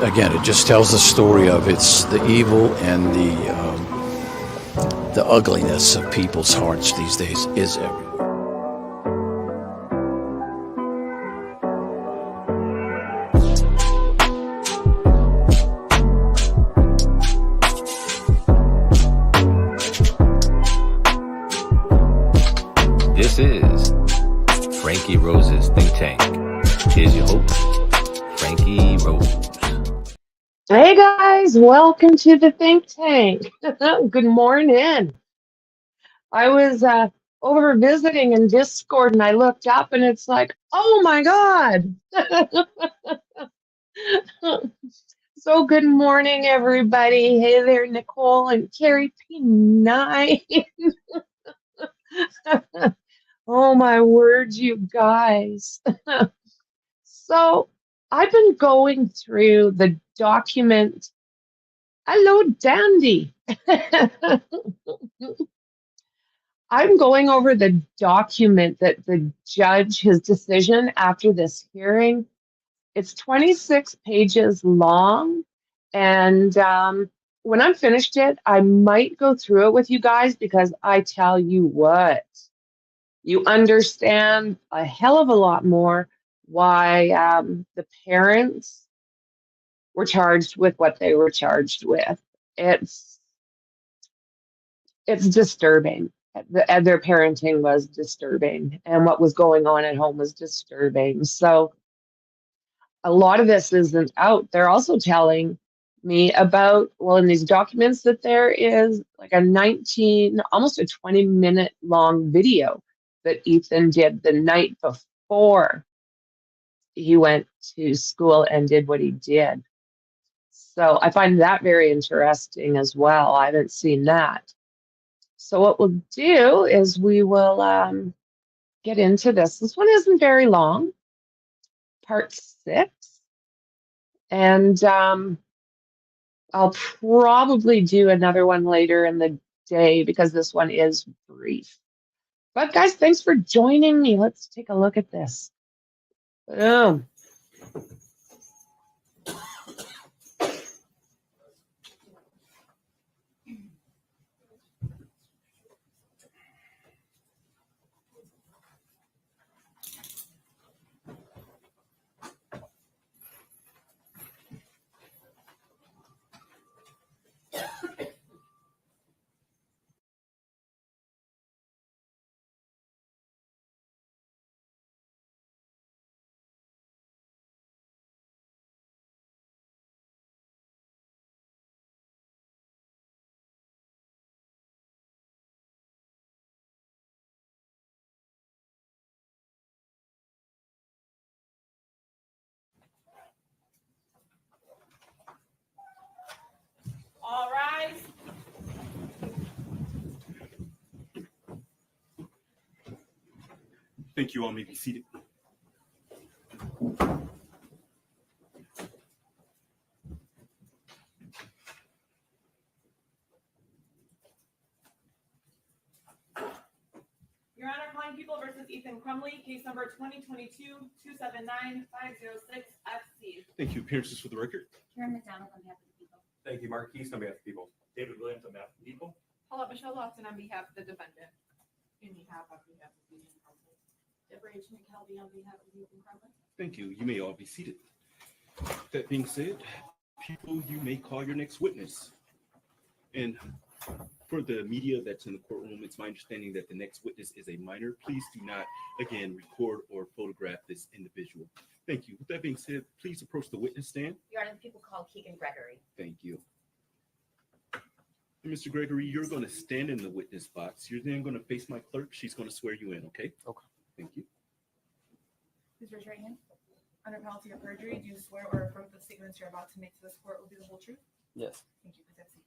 Again, it just tells the story of it's the evil and the ugliness of people's hearts these days is everywhere. This is Franky Rose's Think Tank. Here's your host, Franky Rose. Hey guys, welcome to the Think Tank. Good morning. I was over visiting in Discord and I looked up and it's like, oh my God. So good morning, everybody. Hey there, Nicole and Carrie P9. Oh my word, you guys. So I've been going through the document. Hello, Dandy. I'm going over the document that the judge, his decision after this hearing. It's 26 pages long. And when I'm finished it, I might go through it with you guys because I tell you what, you understand a hell of a lot more why the parents were charged with what they were charged with. It's disturbing. Their parenting was disturbing, and what was going on at home was disturbing. So a lot of this isn't out. They're also telling me about, well, in these documents that there is like a 19, almost a 20-minute long video that Ethan did the night before he went to school and did what he did. So I find that very interesting as well. I haven't seen that. So what we'll do is we will get into this. This one isn't very long, part 6. And I'll probably do another one later in the day because this one is brief. But guys, thanks for joining me. Let's take a look at this. Boom. All rise. Thank you. All may be seated. Your Honor, calling People versus Ethan Crumbley, case number 2022-279-506-FC. Thank you. Appearances for the record. Karen McDonald on behalf of the people. Thank you, Marquise, on behalf of the people. David Williams, on behalf of the people. Paula Michelle Lawson on behalf of the defendant. Amy Happ on behalf of Ethan Crumbley. Deborah H. McKelvey on behalf of Ethan Crumbley. Thank you. You may all be seated. That being said, people, you may call your next witness. And for the media that's in the courtroom, it's my understanding that the next witness is a minor. Please do not, again, record or photograph this individual. Thank you. With that being said, please approach the witness stand. Your Honor, the people called Keegan Gregory. Thank you. And Mr. Gregory, you're going to stand in the witness box. You're then going to face my clerk. She's going to swear you in, okay? Okay. Thank you. Please raise your right hand. Under penalty of perjury, do you swear or affirm the statements you're about to make to this court will be the whole truth? Yes. Thank you. Please have a seat.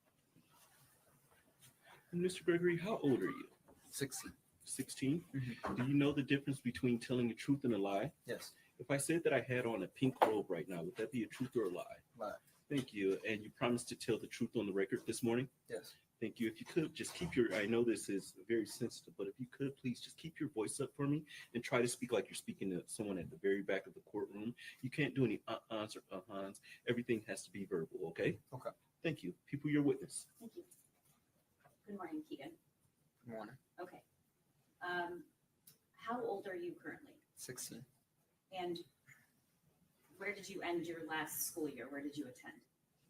And Mr. Gregory, how old are you? 16. 16? Mm-hmm. Do you know the difference between telling a truth and a lie? Yes. If I said that I had on a pink robe right now, would that be a truth or a lie? Lie. Thank you. And you promised to tell the truth on the record this morning? Yes. Thank you. If you could just keep your, I know this is very sensitive, but if you could, please just keep your voice up for me and try to speak like you're speaking to someone at the very back of the courtroom. You can't do any uh-uhs or uh-huns. Everything has to be verbal, okay? Okay. Thank you. People, your witness. Thank you. Good morning, Keegan. Good morning. Okay. How old are you currently? 16. And where did you end your last school year? Where did you attend?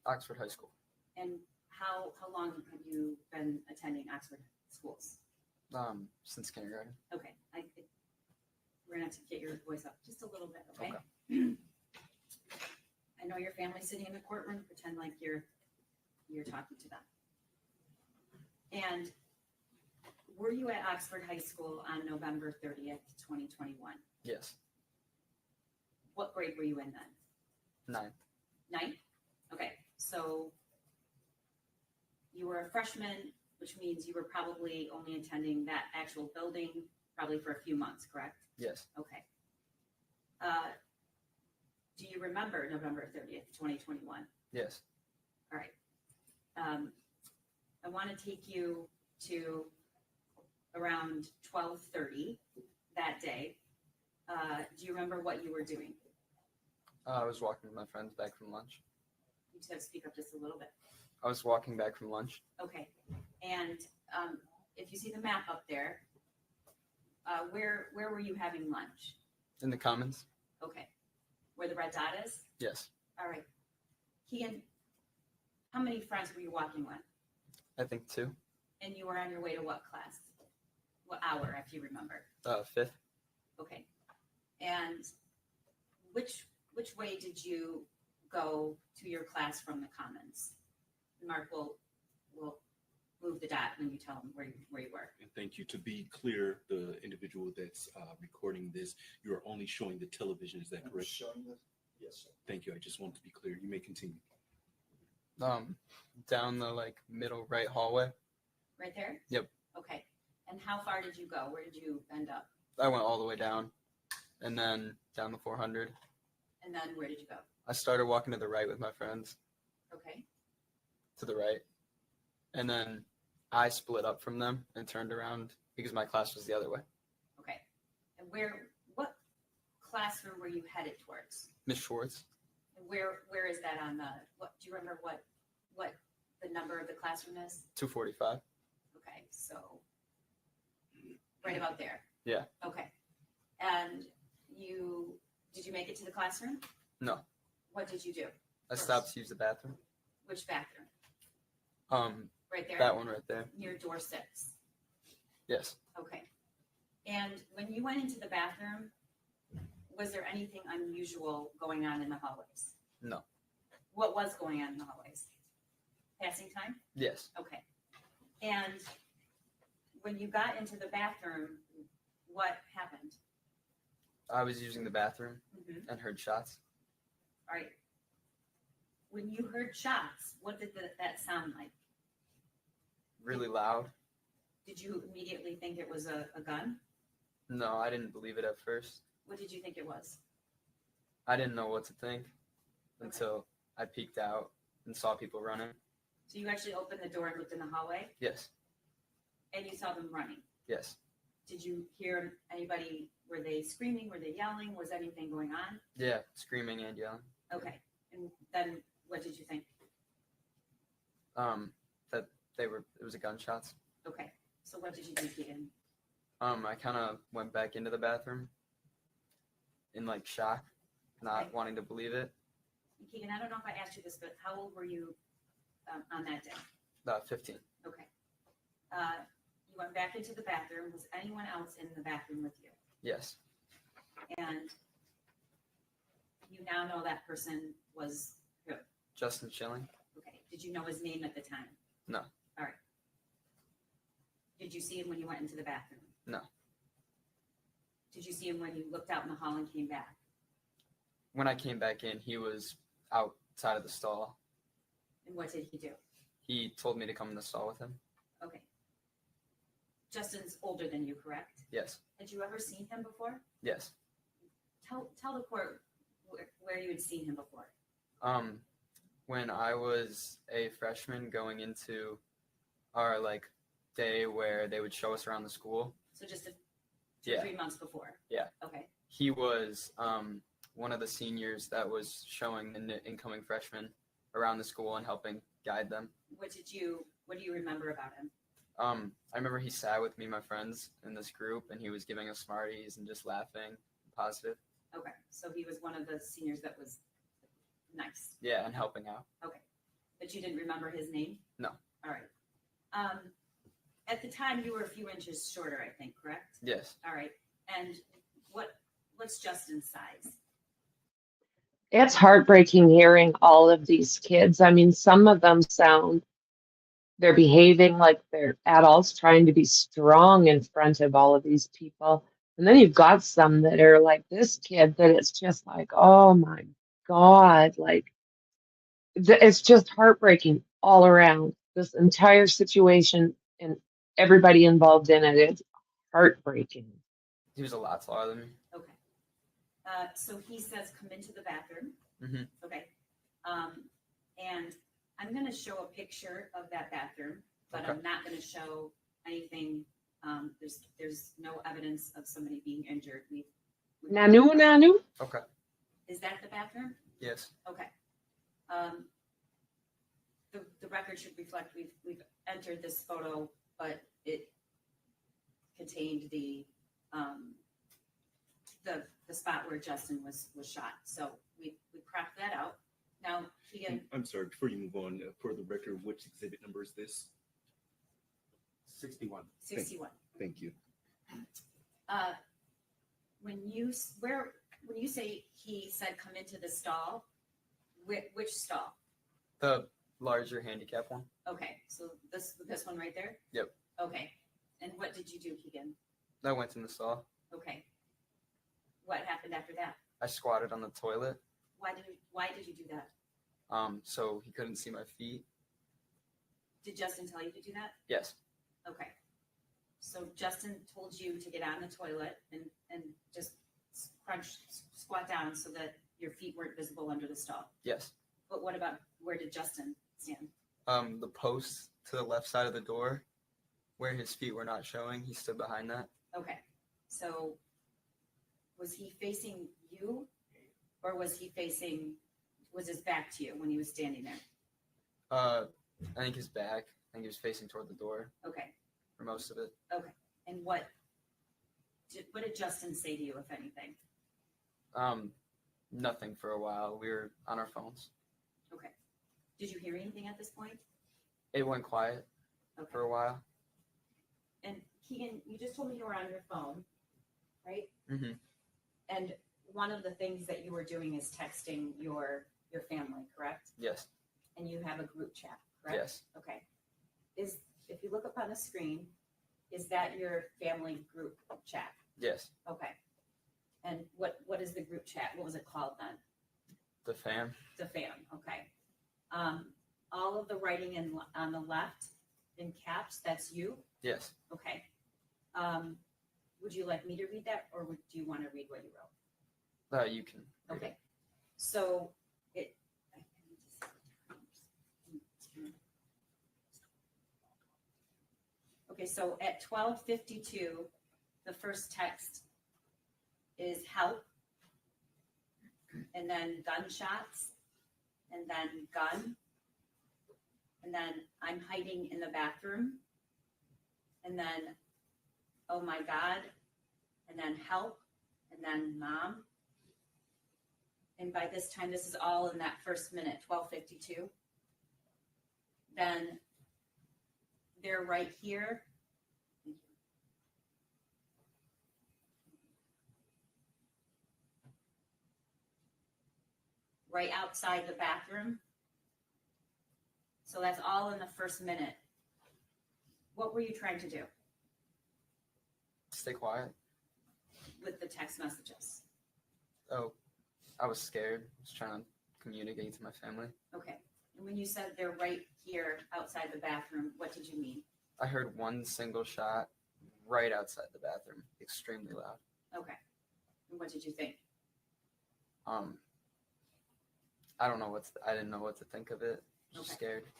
Oxford High School. And how long have you been attending Oxford schools? Since kindergarten. Okay, we're gonna have to get your voice up just a little bit, okay? I know your family's sitting in the courtroom. Pretend like you're talking to them. And were you at Oxford High School on November 30th, 2021? Yes. What grade were you in then? 9. Ninth? Okay, so you were a freshman, which means you were probably only attending that actual building probably for a few months, correct? Yes. Okay. Do you remember November 30th, 2021? Yes. All right. I want to take you to around 12:30 that day. Do you remember what you were doing? I was walking with my friends back from lunch. You just have to speak up just a little bit. I was walking back from lunch. Okay. And if you see the map up there, where were you having lunch? In the Commons? Okay. Where the red dot is? Yes. All right. Keegan, how many friends were you walking with? I think 2. And you were on your way to what class? What hour, if you remember? 5th. Okay. And which way did you go to your class from the Commons? Mark will move the dot when you tell him where you were. And thank you. To be clear, the individual that's recording this, you are only showing the television. Is that correct? Showing this? Yes, sir. Thank you. I just want to be clear. You may continue. Down the middle right hallway. Right there? Yep. Okay. And how far did you go? Where did you end up? I went all the way down and then down the 400. And then where did you go? I started walking to the right with my friends, Okay. to the right. And then I split up from them and turned around because my class was the other way. Okay. And what classroom were you headed towards? Miss Schwartz. And where is that on do you remember what the number of the classroom is? 245. Okay, so right about there. Yeah. Okay. And did you make it to the classroom? No. What did you do? I stopped to use the bathroom. Which bathroom? Right there? That one right there. Near door 6. Yes. Okay. And when you went into the bathroom, was there anything unusual going on in the hallways? No. What was going on in the hallways? Passing time? Yes. Okay. And when you got into the bathroom, what happened? I was using the bathroom Mhm. and heard shots. All right. When you heard shots, what did that sound like? Really loud. Did you immediately think it was a gun? No, I didn't believe it at first. What did you think it was? I didn't know what to think until I peeked out and saw people running. So you actually opened the door and looked in the hallway, Yes. and you saw them running. Yes. Did you hear anybody? Were they screaming? Were they yelling? Was anything going on? Yeah. Screaming and yelling. Okay. And then what did you think? That it was a gunshots. Okay. So what did you do, Keegan? I kind of went back into the bathroom in shock, not Okay. wanting to believe it. Keegan, I don't know if I asked you this, but how old were you on that day? 15. Okay. You went back into the bathroom. Was anyone else in the bathroom with you? Yes. And you now know that person was who? Justin Schilling. Okay. Did you know his name at the time? No. All right. Did you see him when you went into the bathroom? No. Did you see him when you looked out in the hall and came back? When I came back in, he was outside of the stall. And what did he do? He told me to come in the stall with him. Okay. Justin's older than you, correct? Yes. Had you ever seen him before? Yes. Tell the court where you had seen him before. When I was a freshman going into our day where they would show us around the school. So just Yeah. 3 months before? Yeah. Okay. He was one of the seniors that was showing the incoming freshmen around the school and helping guide them. What do you remember about him? I remember he sat with me and my friends in this group, and he was giving us Smarties and just laughing, positive. Okay, so he was one of the seniors that was nice. Yeah, and helping out. Okay, but you didn't remember his name? No. All right. At the time, you were a few inches shorter, I think, correct? Yes. All right. And what's Justin's size? It's heartbreaking hearing all of these kids. I mean, some of them they're behaving like they're adults trying to be strong in front of all of these people. And then you've got some that are like this kid that it's just like, oh my God, like it's just heartbreaking all around. This entire situation and everybody involved in it, it's heartbreaking. He was a lot taller than me. Okay. So he says, come into the bathroom. Mhm. Okay. And I'm going to show a picture of that bathroom, but Okay. I'm not going to show anything. There's no evidence of somebody being injured. Nanu. Okay. Is that the bathroom? Yes. Okay. The record should reflect we've entered this photo, but it contained the spot where Justin was shot. So we cropped that out. Now Keegan, I'm sorry, before you move on, for the record, which exhibit number is this? 61. 61. Thank you. When you say he said come into the stall, which stall? The larger handicap one. Okay, so this one right there? Yep. Okay. And what did you do, Keegan? I went in the stall. Okay. What happened after that? I squatted on the toilet. Why did you do that? So he couldn't see my feet. Did Justin tell you to do that? Yes. Okay. So Justin told you to get on the toilet and just squat down so that your feet weren't visible under the stall. Yes. But what about, where did Justin stand? The post to the left side of the door where his feet were not showing, he stood behind that. Okay. So was he facing you, or was his back to you when he was standing there? I think his back. I think he was facing toward the door Okay. for most of it. Okay. And what did Justin say to you, if anything? Nothing for a while. We were on our phones. Okay. Did you hear anything at this point? It went quiet Okay. for a while. And Keegan, you just told me you were on your phone, right? Mm-hmm. And one of the things that you were doing is texting your family, correct? Yes. And you have a group chat, correct? Yes. Okay. If you look up on the screen, is that your family group chat? Yes. Okay. And what is the group chat? What was it called then? The fam. The fam. Okay. All of the writing on the left in caps, that's you? Yes. Okay. Would you like me to read that, or do you want to read what you wrote? You can. read Okay. it. So okay, so at 12:52, the first text is help, and then gunshots, and then gun, and then I'm hiding in the bathroom, and then oh my God, and then help, and then mom. And by this time, this is all in that first minute, 12:52. Then they're right here. Right outside the bathroom. So that's all in the first minute. What were you trying to do Stay quiet. with the text messages? Oh, I was scared. I was trying to communicate to my family. Okay. And when you said they're right here outside the bathroom, what did you mean? I heard one single shot right outside the bathroom, extremely loud. Okay. And what did you think? I don't know I didn't know what to think of it. Just Okay. scared.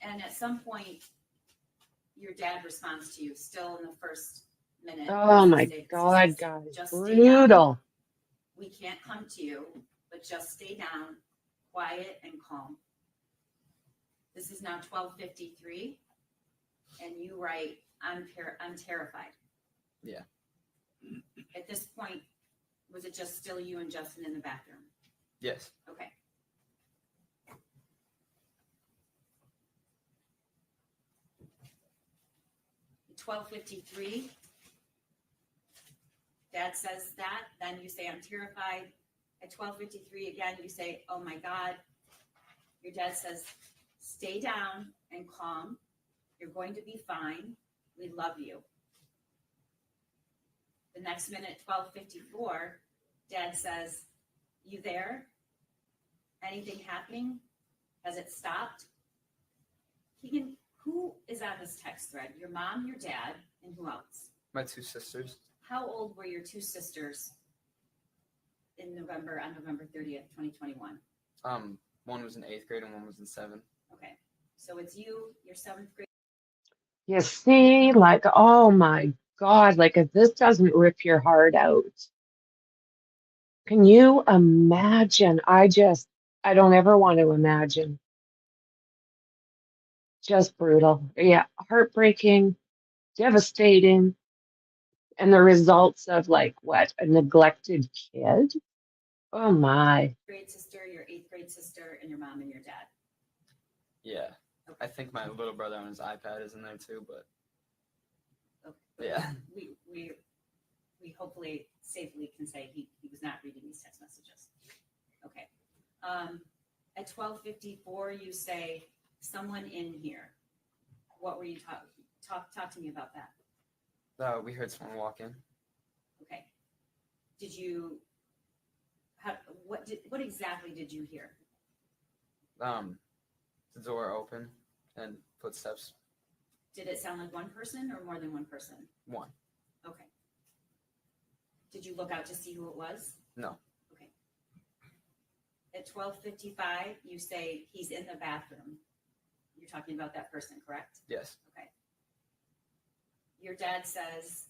And at some point, your dad responds to you still in the first minute. Oh my God, guys, brutal. We can't come to you, but just stay down, quiet and calm. This is now 12:53, and you write, I'm terrified. Yeah. At this point, was it just still you and Justin in the bathroom? Yes. Okay. At 12:53, Dad says that, then you say, I'm terrified. At 12:53 again, you say, oh my God. Your dad says, stay down and calm. You're going to be fine. We love you. The next minute, 12:54, Dad says, you there? Anything happening? Has it stopped? Keegan, who is on this text thread? Your mom, your dad, and who else? My 2 sisters. How old were your 2 sisters on November 30th, 2021? One was in 8th grade and one was in 7th. Okay. So it's you, your 7th grade. You see, like, oh my God, like if this doesn't rip your heart out, can you imagine? I don't ever want to imagine. Just brutal. Yeah, heartbreaking, devastating. And the results of like what? A neglected kid? Oh my. Grade sister, your 8th grade sister, and your mom and your dad. Yeah. I think my little brother on his iPad is in there too, but Okay. yeah. We hopefully safely can say he was not reading these text messages. Okay. At 12:54, you say, someone in here. What were you talk to me about that? We heard someone walk in. Okay. Did you what exactly did you hear? The door open and footsteps. Did it sound like one person or more than one person? One. Okay. Did you look out to see who it was? No. Okay. At 12:55, you say he's in the bathroom. You're talking about that person, correct? Yes. Okay. Your dad says,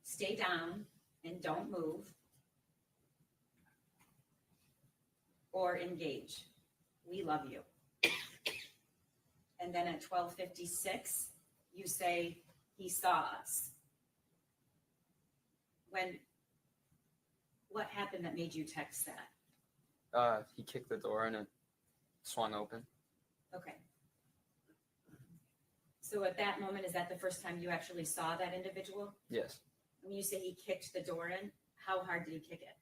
stay down and don't move or engage. We love you. And then at 12:56, you say, he saw us. What happened that made you text that? He kicked the door and it swung open. Okay. So at that moment, is that the first time you actually saw that individual? Yes. When you say he kicked the door in, how hard did he kick it?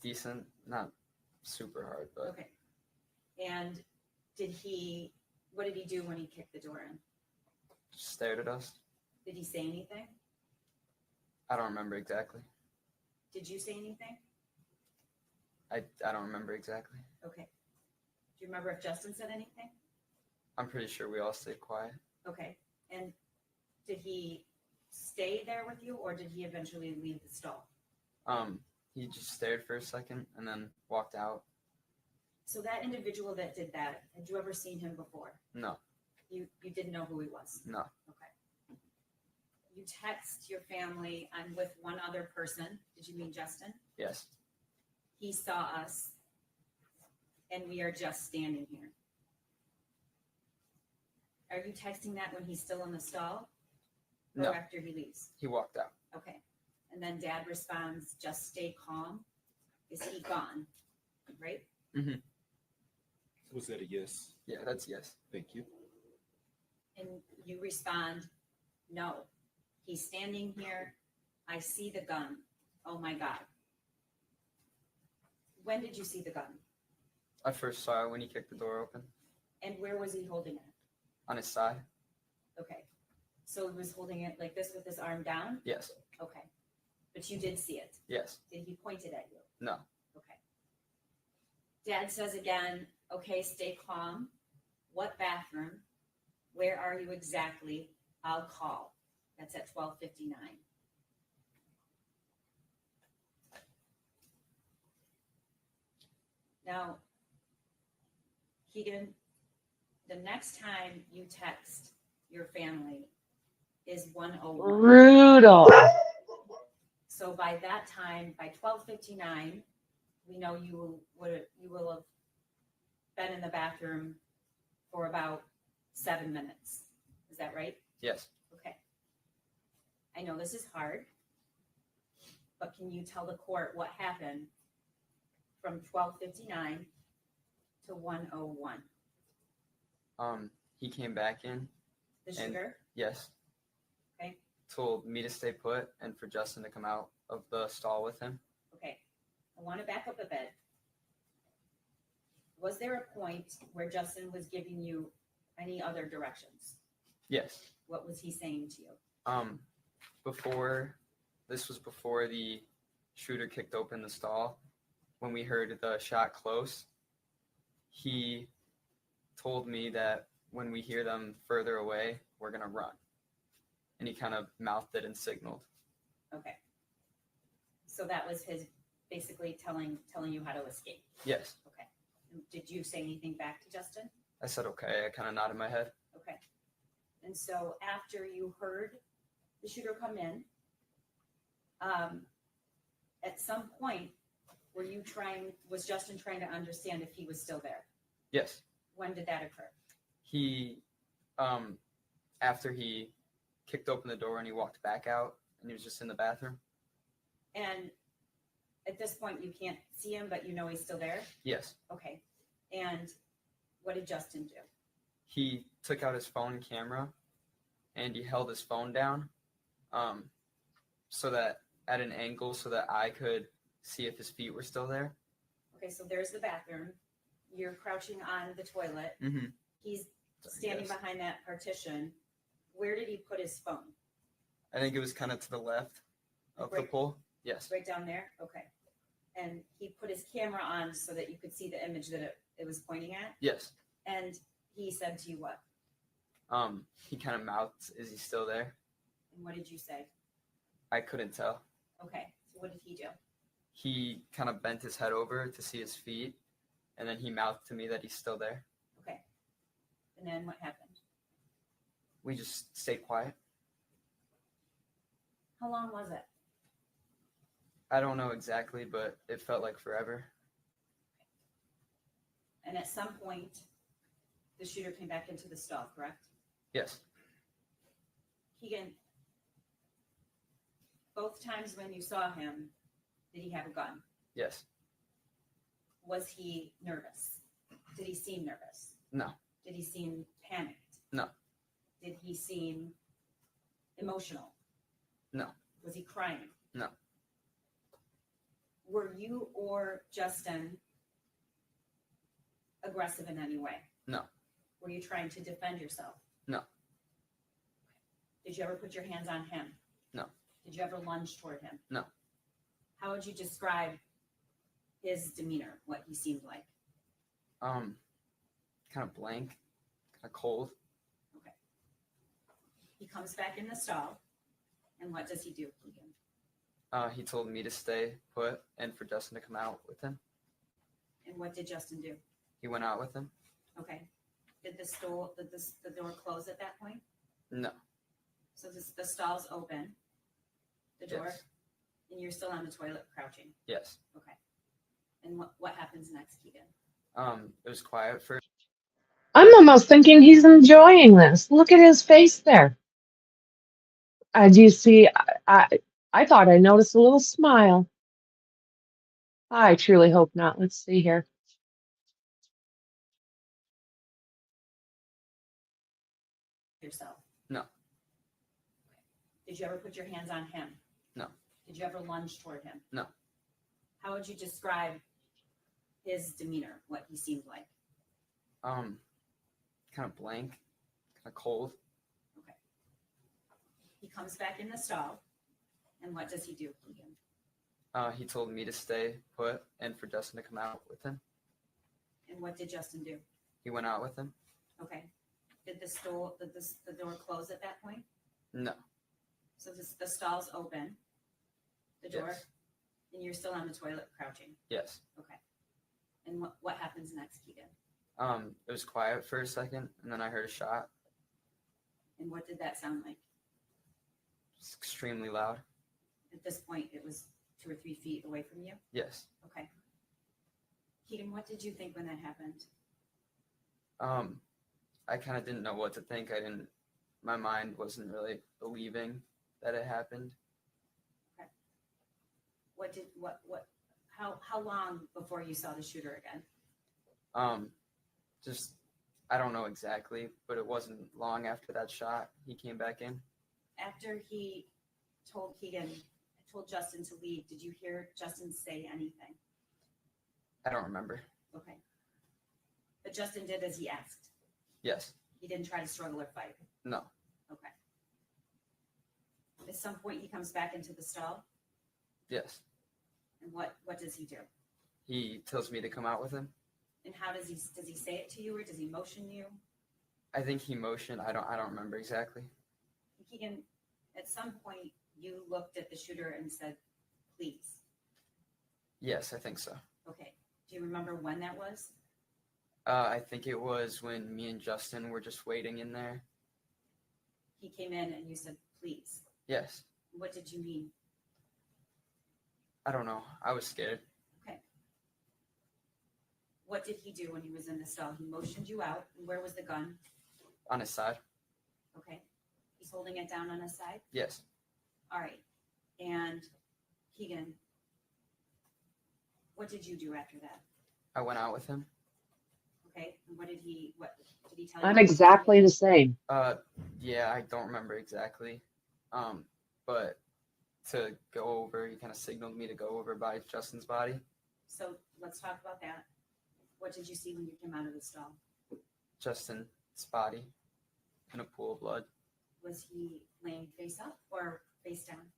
Decent, not super hard, but Okay. And what did he do when he kicked the door in? just stared at us. Did he say anything? I don't remember exactly. Did you say anything? I don't remember exactly. Okay. Do you remember if Justin said anything? I'm pretty sure we all stayed quiet. Okay. And did he stay there with you or did he eventually leave the stall? He just stared for a second and then walked out. So that individual that did that, had you ever seen him before? No. You didn't know who he was? No. Okay. You text your family, I'm with one other person. Did you mean Justin? Yes. He saw us and we are just standing here. Are you texting that when he's still in the stall? Or No. after he leaves? He walked out. Okay. And then dad responds, just stay calm. Is he gone? Right? Mm-hmm. Was that a yes? Yeah, that's yes. Thank you. And you respond, no. He's standing here. I see the gun. Oh my God. When did you see the gun? I first saw it when he kicked the door open. And where was he holding it? On his side? Okay. So he was holding it like this with his arm down? Yes. Okay. But you did see it. Yes. Did he point it at you? No. Okay. Dad says again, okay, stay calm. What bathroom? Where are you exactly? I'll call. That's at 12:59. Now, Keegan, the next time you text your family is 1:01. Brutal. So by that time, by 12:59, we know you will have been in the bathroom for about 7 minutes. Is that right? Yes. Okay. I know this is hard, but can you tell the court what happened from 12:59 to 1:01? He came back in. The shooter? Yes. Okay. Told me to stay put and for Justin to come out of the stall with him. Okay. I want to back up a bit. Was there a point where Justin was giving you any other directions? Yes. What was he saying to you? Before the shooter kicked open the stall, when we heard the shot close, he told me that when we hear them further away, we're gonna run. And he kind of mouthed it and signaled. Okay. So that was his basically telling you how to escape. Yes. Okay. Did you say anything back to Justin? I said okay. I kind of nodded my head. Okay. And so after you heard the shooter come in, at some point, was Justin trying to understand if he was still there? Yes. When did that occur? He, after he kicked open the door and he walked back out and he was just in the bathroom. And at this point, you can't see him, but you know he's still there? Yes. Okay. And what did Justin do? He took out his phone camera and he held his phone down so that at an angle so that I could see if his feet were still there. Okay, so there's the bathroom. You're crouching on the toilet. Mm-hmm. He's standing behind that partition. Where did he put his phone? I think it was kind of to the left of the pole. Yes. Right down there? Okay. And he put his camera on so that you could see the image that it was pointing at? Yes. And he said to you what? He kind of mouthed, "Is he still there?" And what did you say? I couldn't tell. Okay. So what did he do? He kind of bent his head over to see his feet, and then he mouthed to me that he's still there. Okay. And then what happened? We just stayed quiet. How long was it? I don't know exactly, but it felt like forever. And at some point, the shooter came back into the stall, correct? Yes. Keegan, both times when you saw him, did he have a gun? Yes. Was he nervous? Did he seem nervous? No. Did he seem panicked? No. Did he seem emotional? No. Was he crying? No. Were you or Justin aggressive in any way? No. Were you trying to defend yourself? No. Did you ever put your hands on him? No. Did you ever lunge toward him? No. How would you describe his demeanor, what he seemed like? Kind of blank, kind of cold. Okay. He comes back in the stall, and what does he do, Keegan? He told me to stay put and for Justin to come out with him. And what did Justin do? He went out with him. Okay. Did the door close at that point? No. So the stall's open, the door, Yes. and you're still on the toilet crouching. Yes. Okay. And what happens next, Keegan? It was quiet first. I'm almost thinking he's enjoying this. Look at his face there. Do you see? I thought I noticed a little smile. I truly hope not. Let's see here. Yourself. No. Okay. Did you ever put your hands on him? No. Did you ever lunge toward him? No. How would you describe his demeanor, what he seemed like? Kind of blank, kind of cold. Okay. He comes back in the stall, and what does he do, Keegan? He told me to stay put and for Justin to come out with him. And what did Justin do? He went out with him. Okay. Did the door close at that point? No. So the stall's open, the door, Yes. and you're still on the toilet crouching. Yes. Okay. And what happens next, Keegan? It was quiet for a second, and then I heard a shot. And what did that sound like? It's extremely loud. At this point, it was 2 or 3 feet away from you? Yes. Okay. Keegan, what did you think when that happened? I kind of didn't know what to think. My mind wasn't really believing that it happened. Okay. How long before you saw the shooter again? I don't know exactly, but it wasn't long after that shot he came back in. After he told Justin to leave, did you hear Justin say anything? I don't remember. Okay. But Justin did as he asked. Yes. He didn't try to struggle or fight. No. Okay. At some point, he comes back into the stall. Yes. And what does he do? He tells me to come out with him. And how does he say it to you, or does he motion you? I think he motioned. I don't remember exactly. Keegan, at some point, you looked at the shooter and said, "Please." Yes, I think so. Okay. Do you remember when that was? I think it was when me and Justin were just waiting in there. He came in and you said, "Please." Yes. What did you mean? I don't know. I was scared. Okay. What did he do when he was in the stall? He motioned you out. And where was the gun? On his side. Okay. He's holding it down on his side? Yes. All right. And Keegan, what did you do after that? I went out with him. Okay. And what did he tell you? I'm exactly the same. Yeah, I don't remember exactly. But to go over, he kind of signaled me to go over by Justin's body. So let's talk about that. What did you see when you came out of the stall? Justin's body in a pool of blood. Was he laying face up or face down?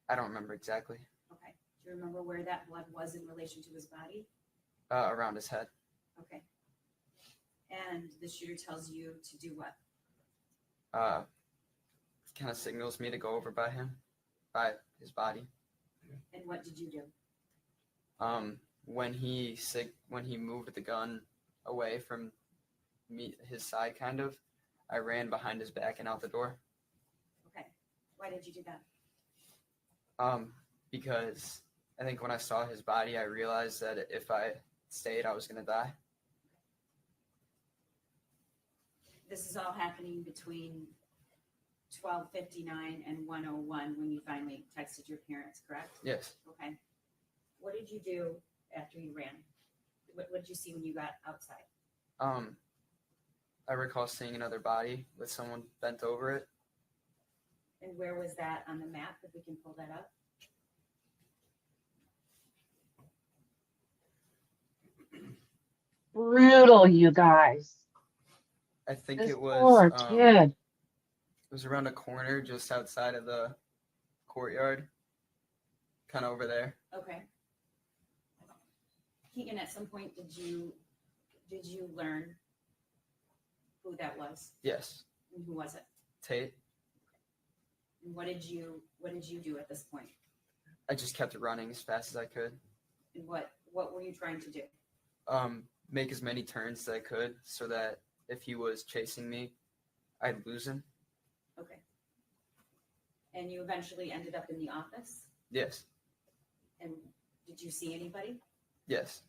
I don't remember exactly. Okay. Do you remember where that blood was in relation to his body? Around his head. Okay. And the shooter tells you to do what? Kind of signals me to go over by his body. And what did you do? When he moved the gun away from me, his side kind of, I ran behind his back and out the door. Okay. Why did you do that? Because I think when I saw his body, I realized that if I stayed, I was going to die. This is all happening between 12:59 and 1:01 when you finally texted your parents, correct? Yes. Okay. What did you do after you ran? What did you see when you got outside? I recall seeing another body with someone bent over it. And where was that on the map, if we can pull that up? Brutal, you guys. I think This it was poor kid. it was around a corner just outside of the courtyard, kind of over there. Okay. Keegan, at some point, did you learn who that was? Yes. And who was it? Tate. And what did you do at this point? I just kept running as fast as I could. And what were you trying to do? Make as many turns as I could so that if he was chasing me, I'd lose him. Okay. And you eventually ended up in the office? Yes. And did you see anybody? Yes.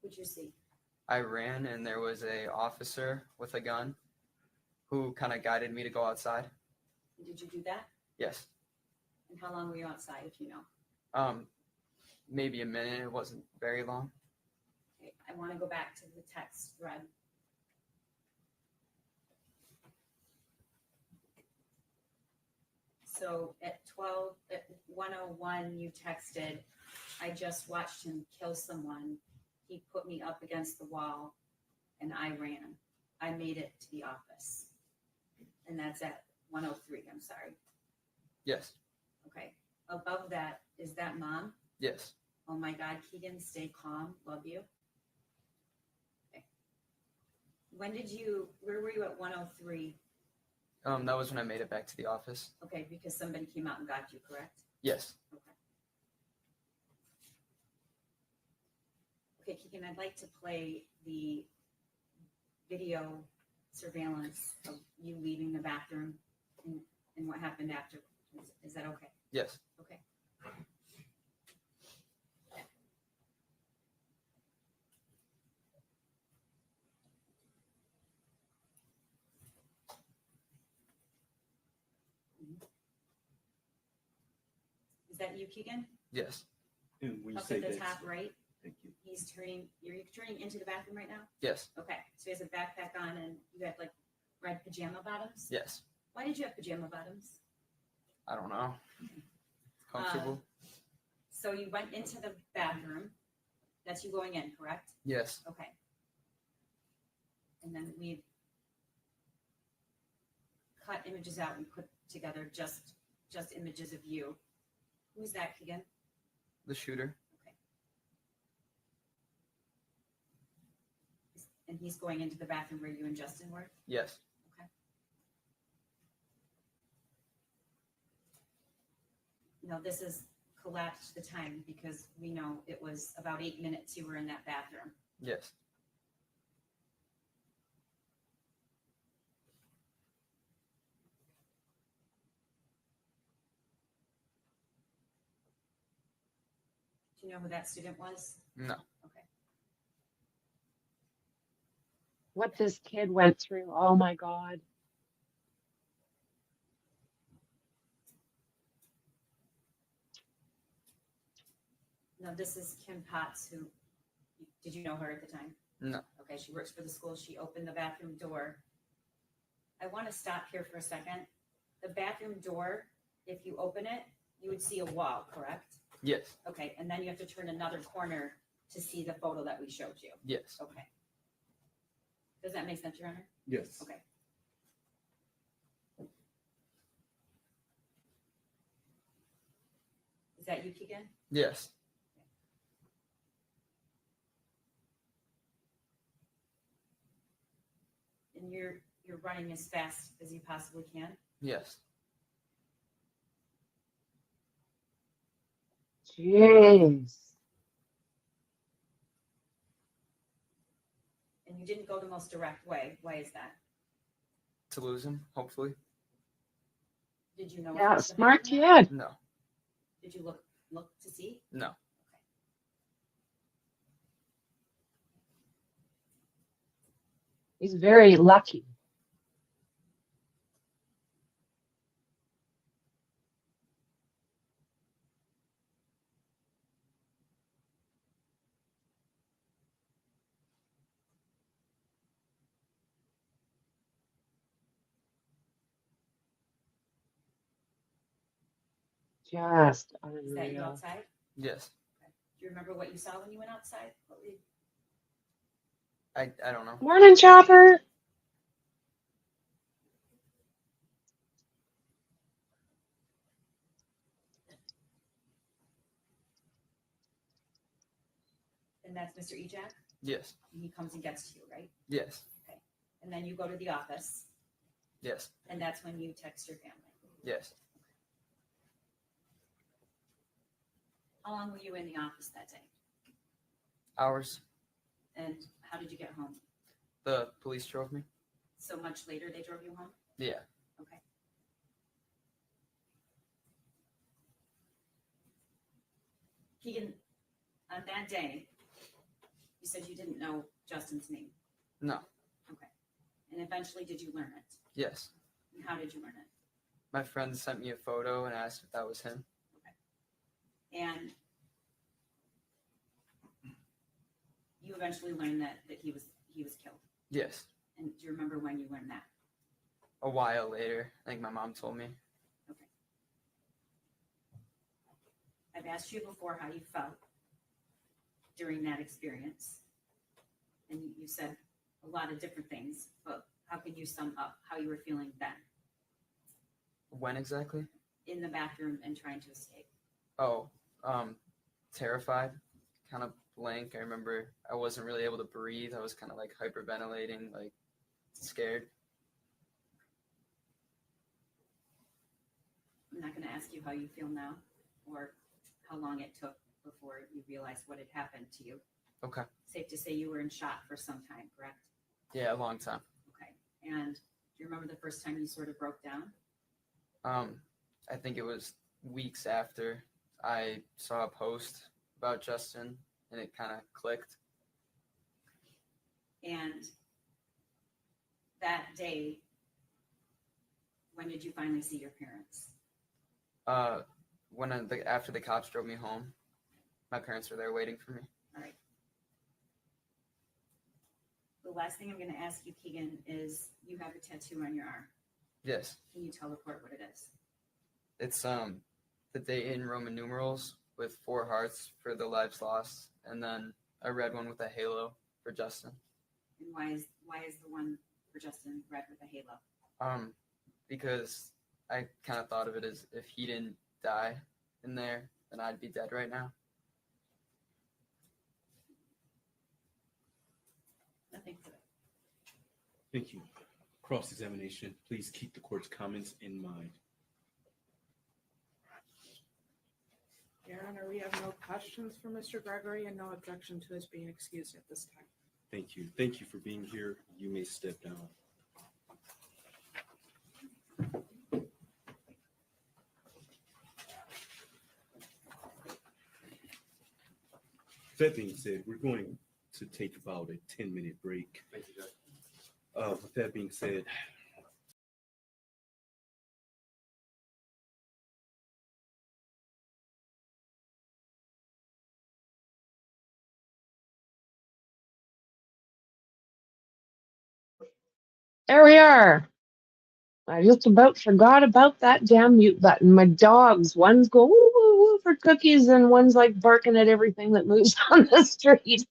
Who'd you see? I ran and there was a officer with a gun who kind of guided me to go outside. And did you do that? Yes. And how long were you outside, if you know? Maybe a minute. It wasn't very long. Okay. I want to go back to the text thread. So at 1:01, you texted, "I just watched him kill someone. He put me up against the wall and I ran. I made it to the office." And that's at 1:03, I'm sorry. Yes. Okay. Above that, is that mom? Yes. Oh my God, Keegan, stay calm. Love you. Okay. Where were you at 1:03? That was when I made it back to the office. Okay, because somebody came out and got you, correct? Yes. Okay. Okay, Keegan, I'd like to play the video surveillance of you leaving the bathroom and what happened after? Is that okay? Yes. Okay. Is that you, Keegan? Yes. And when you Up say at the that, top right, thank you. you're turning into the bathroom right now? Yes. Okay, so he has a backpack on and you have like red pajama bottoms? Yes. Why did you have pajama bottoms? I don't know. Comfortable? So you went into the bathroom. That's you going in, correct? Yes. Okay. And then we cut images out and put together just images of you. Who's that, Keegan? The shooter? And he's going into the bathroom where you and Justin were? Yes. Okay. No, this is collapsed the time because we know it was about 8 minutes you were in that bathroom. Yes. Do you know who that student was? No. Okay. What this kid went through. Oh my God. No, this is Kim Potts, who, did you know her at the time? No. Okay, she works for the school. She opened the bathroom door. I want to stop here for a second. The bathroom door, if you open it, you would see a wall, correct? Yes. Okay, and then you have to turn another corner to see the photo that we showed you. Yes. Okay. Does that make sense, Your Honor? Yes. Okay. Is that you, Keegan? Yes. And you're running as fast as you possibly can? Yes. Jeez. And you didn't go the most direct way. Why is that? To lose him, hopefully. Did you know? Yeah, if it was smart behind you? kid. No. Did you look to see? No. He's very lucky. Just Is that you unreal. outside? Yes. Do you remember what you saw when you went outside? What were you... I don't know. Morning, Chopper. And that's Mr. Ejak? Yes. And he comes and gets to you, right? Yes. And then you go to the office, Yes. and that's when you text your family. Yes. How long were you in the office that day? Hours. And how did you get home? The police drove me. So much later they drove you home? Yeah. Okay. Keegan, on that day, you said you didn't know Justin's name. No. Okay. And eventually, did you learn it? Yes. And how did you learn it? My friend sent me a photo and asked if that was him. And you eventually learned that he was killed. Yes. And do you remember when you learned that? A while later. I think my mom told me. Okay. I've asked you before how you felt during that experience. And you said a lot of different things, but how could you sum up how you were feeling then When exactly? in the bathroom and trying to escape? Oh, terrified, kind of blank. I remember I wasn't really able to breathe. I was kind of like hyperventilating, like scared. I'm not going to ask you how you feel now or how long it took before you realized what had happened to you. Okay. Safe to say you were in shock for some time, correct? Yeah, a long time. Okay. And do you remember the first time you sort of broke down? I think it was weeks after I saw a post about Justin, and it kind of clicked. And that day, when did you finally see your parents? After the cops drove me home, my parents were there waiting for me. All right. The last thing I'm going to ask you, Keegan, is you have a tattoo on your arm. Yes, Can you tell the court what it is? it's the date in Roman numerals with 4 hearts for the lives lost, and then a red one with a halo for Justin. And why is the one for Justin red with a halo? Because I kind of thought of it as if he didn't die in there, then I'd be dead right now. Nothing for that. Thank you. Cross-examination. Please keep the court's comments in mind. Your Honor, we have no questions for Mr. Gregory and no objection to his being excused at this time. Thank you. Thank you for being here. You may step down. That being said, we're going to take about a 10-minute break. Thank you, Judge. With that being said, There we are. I just about forgot about that damn mute button. My dogs, one's go woo woo woo for cookies, and one's like barking at everything that moves on the street.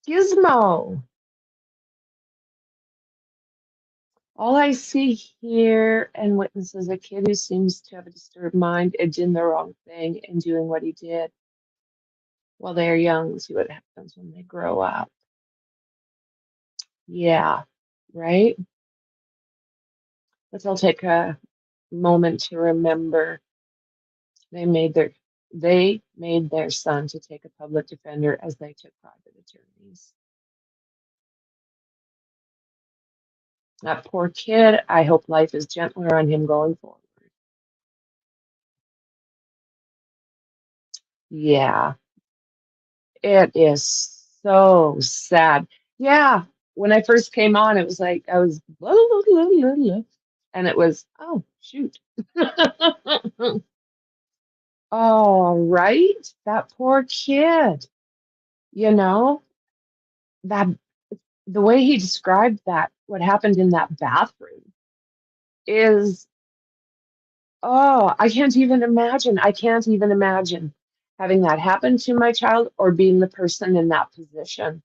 Gizmo. All I see here and witnesses a kid who seems to have a disturbed mind and doing the wrong thing and doing what he did while they're young. We'll see what happens when they grow up. Yeah, right? Let's all take a moment to remember they made their son to take a public defender as they took private attorneys. That poor kid, I hope life is gentler on him going forward. Yeah, it is so sad. Yeah, when I first came on, it was like I was blah, blah, blah, blah, blah, and it was, oh, shoot. All right, that poor kid, you know, that the way he described that, what happened in that bathroom is, oh, I can't even imagine. I can't even imagine having that happen to my child or being the person in that position.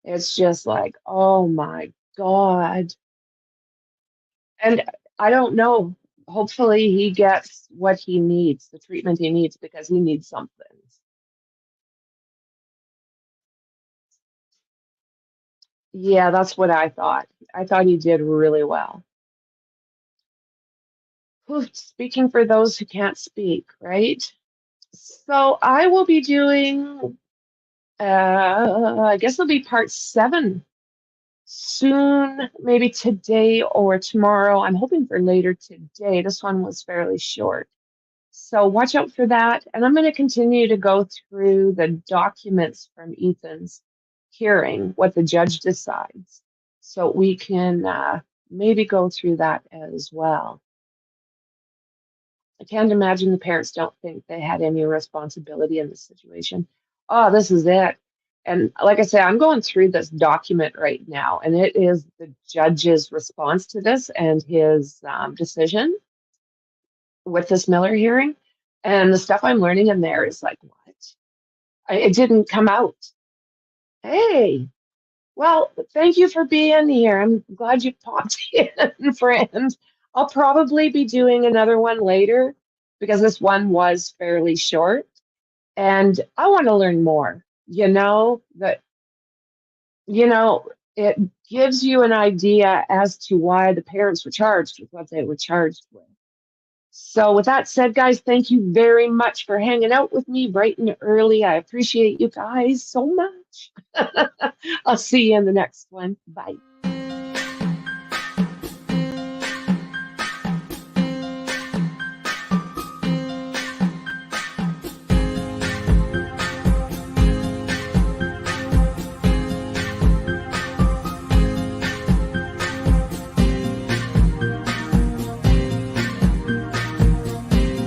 It's just like, oh my God. And I don't know. Hopefully he gets what he needs, the treatment he needs, because he needs something. Yeah, that's what I thought. I thought he did really well. Whew, speaking for those who can't speak, right? So I will be doing, I guess it'll be part 7 soon, maybe today or tomorrow. I'm hoping for later today. This one was fairly short. So watch out for that. And I'm going to continue to go through the documents from Ethan's hearing, what the judge decides. So we can maybe go through that as well. I can't imagine the parents don't think they had any responsibility in this situation. Oh, this is it. And like I say, I'm going through this document right now, and it is the judge's response to this and his decision with this Miller hearing. And the stuff I'm learning in there is like, what? It didn't come out. Hey, well, thank you for being here. I'm glad you popped in, friend. I'll probably be doing another one later because this one was fairly short. And I want to learn more, it gives you an idea as to why the parents were charged with what they were charged with. So with that said, guys, thank you very much for hanging out with me bright and early. I appreciate you guys so much. I'll see you in the next one. Bye.